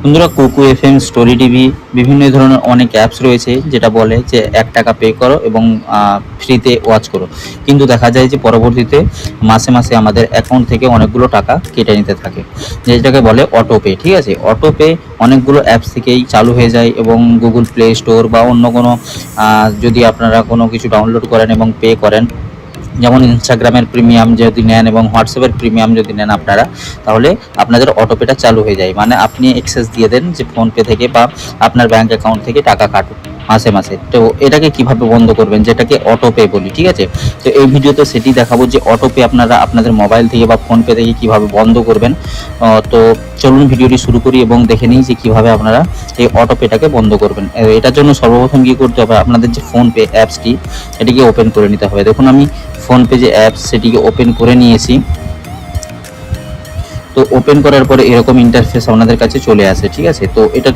বন্ধুরা, কুকু FM, story TV, বিভিন্ন ধরনের অনেক অ্যাপস রয়েছে যেটা বলে যে 1 টাকা পে করো এবং ফ্রিতে ওয়াচ করো। কিন্তু দেখা যায় যে পরবর্তীতে মাসে মাসে আমাদের অ্যাকাউন্ট থেকে অনেকগুলো টাকা কেটে নিতে থাকে, যেটাকে বলে অটো পে। ঠিক আছে, অটো পে অনেকগুলো অ্যাপস থেকেই চালু হয়ে যায় এবং গুগল প্লে স্টোর বা অন্য কোনো যদি আপনারা কোনো কিছু ডাউনলোড করেন এবং পে করেন, যেমন ইনস্টাগ্রামের প্রিমিয়াম যদি নেন এবং হোয়াটসঅ্যাপের প্রিমিয়াম যদি নেন আপনারা, তাহলে আপনাদের অটোপেটা চালু হয়ে যায়। মানে আপনি অ্যাক্সেস দিয়ে দেন যে ফোনপে থেকে বা আপনার ব্যাঙ্ক অ্যাকাউন্ট থেকে টাকা কাটুন মাসে মাসে। তো এটাকে কিভাবে বন্ধ করবেন, যেটাকে অটোপে বলি। ঠিক আছে, তো এই ভিডিওতে সেটি দেখাবো যে অটোপে আপনারা আপনাদের মোবাইল থেকে বা ফোনপে থেকে কিভাবে বন্ধ করবেন। তো চলুন ভিডিওটি শুরু করি এবং দেখে নিই যে কীভাবে আপনারা এই অটোপেটাকে বন্ধ করবেন। এটার জন্য সর্বপ্রথম কী করতে হবে, আপনাদের যে ফোনপে অ্যাপসটি এটিকে ওপেন করে নিতে হবে। দেখুন, আমি ফোনপে যে অ্যাপস সেটিকে ওপেন করে নিয়েছি। তো ওপেন করার পরে এরকম ইন্টারফেস আপনাদের কাছে চলে আসে। ঠিক আছে, তো এটা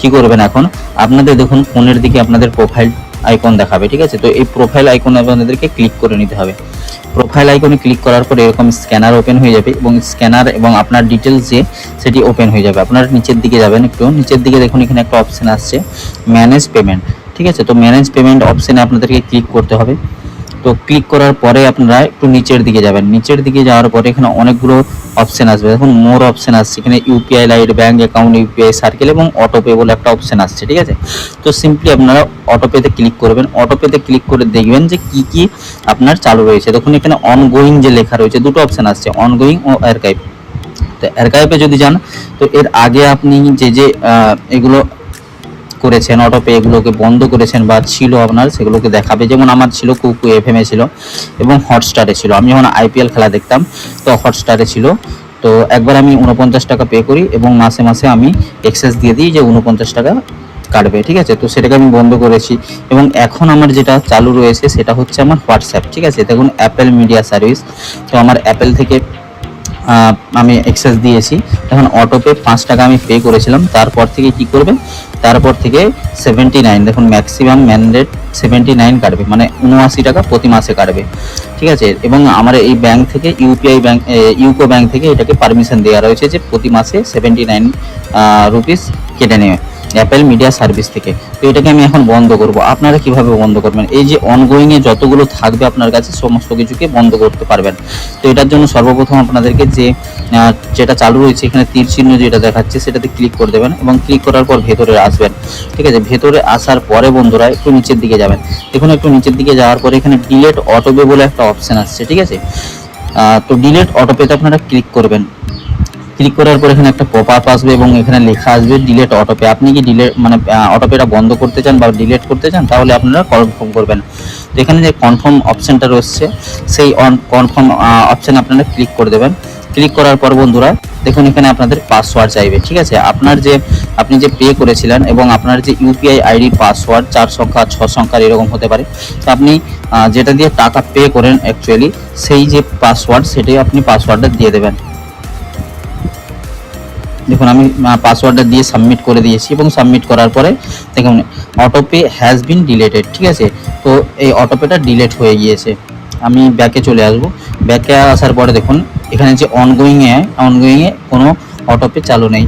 কি করবেন, এখন আপনাদের দেখুন ফোনের দিকে আপনাদের প্রোফাইল আইকন দেখাবে। ঠিক আছে, তো এই প্রোফাইল আইকনে আপনাদেরকে ক্লিক করে নিতে হবে। প্রোফাইল আইকনে ক্লিক করার পরে এরকম স্ক্যানার ওপেন হয়ে যাবে এবং স্ক্যানার এবং আপনার ডিটেলস যে সেটি ওপেন হয়ে যাবে। আপনারা নিচের দিকে যাবেন, একটু নিচের দিকে দেখুন এখানে একটা অপশান আসছে ম্যানেজ পেমেন্ট। ঠিক আছে, তো ম্যানেজ পেমেন্ট অপশানে আপনাদেরকে ক্লিক করতে হবে। তো ক্লিক করার পরে আপনারা একটু নিচের দিকে যাবেন। নিচের দিকে যাওয়ার পরে এখানে অনেকগুলো অপশান আসবে। দেখুন মোর অপশান আসছে, এখানে UPI lite, bank account, UPI circle এবং অটোপে বলে একটা অপশান আসছে। ঠিক আছে, তো সিম্পলি আপনারা অটোপেতে ক্লিক করবেন। অটোপেতে ক্লিক করে দেখবেন যে কি কি আপনার চালু রয়েছে। দেখুন এখানে অনগোয়িং যে লেখা রয়েছে, দুটো অপশান আসছে, অনগোয়িং ও আর্কাইভ। তো আর্কাইভে যদি যান, তো এর আগে আপনি যে এগুলো করেছেন, অটোপে এগুলোকে বন্ধ করেছেন বা ছিল আপনার, সেগুলোকে দেখাবে। যেমন আমার ছিল কুকু এফএমে ছিল এবং হটস্টারে ছিল। আমি যখন আইপিএল খেলা দেখতাম তো হটস্টারে ছিল। তো একবার আমি 49 টাকা পে করি এবং মাসে মাসে আমি এক্সেস দিয়ে দিই যে 49 টাকা কাটবে। ঠিক আছে, তো সেটাকে আমি বন্ধ করেছি এবং এখন আমার যেটা চালু রয়েছে সেটা হচ্ছে আমার হোয়াটসঅ্যাপ। ঠিক আছে, দেখুন অ্যাপেল মিডিয়া সার্ভিস। তো আমার অ্যাপেল থেকে আমি এক্সেস দিয়েছি। এখন অটোপে 5 টাকা আমি পে করেছিলাম। তারপর থেকে কি করবে, তারপর থেকে 79, দেখুন ম্যাক্সিমাম ম্যান্ডেট 79 কাটবে, মানে 79 টাকা প্রতি মাসে কাটবে। ঠিক আছে, এবং আমার এই ব্যাংক থেকে ইউপিআই ব্যাংক, ইউকো ব্যাংক থেকে এটাকে পারমিশন দেওয়া রয়েছে যে প্রতি মাসে 79 রুপিস কেটে নেবে অ্যাপেল মিডিয়া সার্ভিস থেকে। তো এটাকে আমি এখন বন্ধ করব। আপনারা কিভাবে বন্ধ করবেন, এই যে অনগোয়িংয়ে যতগুলো থাকবে আপনার কাছে সমস্ত কিছুকে বন্ধ করতে পারবেন। তো এটার জন্য সর্বপ্রথম আপনাদেরকে যেটা চালু রয়েছে এখানে তীর চিহ্ন যেটা দেখাচ্ছে সেটাতে ক্লিক করে দেবেন এবং ক্লিক করার পর ভেতরে আসবেন। ঠিক আছে, ভেতরে আসার পরে বন্ধুরা একটু নিচের দিকে যাবেন। দেখুন একটু নিচের দিকে যাওয়ার পরে এখানে ডিলেট অটোপে বলে একটা অপশান আসছে। ঠিক আছে, তো ডিলেট অটোপেতে আপনারা ক্লিক করবেন। ক্লিক করার পর এখানে একটা পপ আপ আসবে এবং এখানে লেখা আসবে ডিলেট অটোপে। আপনি কি ডিলেট মানে অটোপেটা বন্ধ করতে চান বা ডিলেট করতে চান, তাহলে আপনারা কনফার্ম করবেন। তো এখানে যে কনফার্ম অপশানটা রয়েছে সেই কনফার্ম অপশানে আপনারা ক্লিক করে দেবেন। ক্লিক করার পর বন্ধুরা দেখুন এখানে আপনাদের পাসওয়ার্ড চাইবে। ঠিক আছে, আপনি যে পে করেছিলেন এবং আপনার যে ইউপিআই আইডি পাসওয়ার্ড 4 সংখ্যা 6 সংখ্যার এরকম হতে পারে। তো আপনি যেটা দিয়ে টাকা পে করেন অ্যাকচুয়ালি সেই যে পাসওয়ার্ড, সেটাই আপনি পাসওয়ার্ডটা দিয়ে দেবেন। দেখুন আমি পাসওয়ার্ডটা দিয়ে সাবমিট করে দিয়েছি এবং সাবমিট করার পরে দেখুন অটোপে হ্যাজ বিন ডিলেটেড। ঠিক আছে, তো এই অটোপেটা ডিলেট হয়ে গিয়েছে। আমি ব্যাকে চলে আসব। ব্যাকে আসার পরে দেখুন এখানে যে অনগোয়িংয়ে কোনো অটোপে চালু নেই।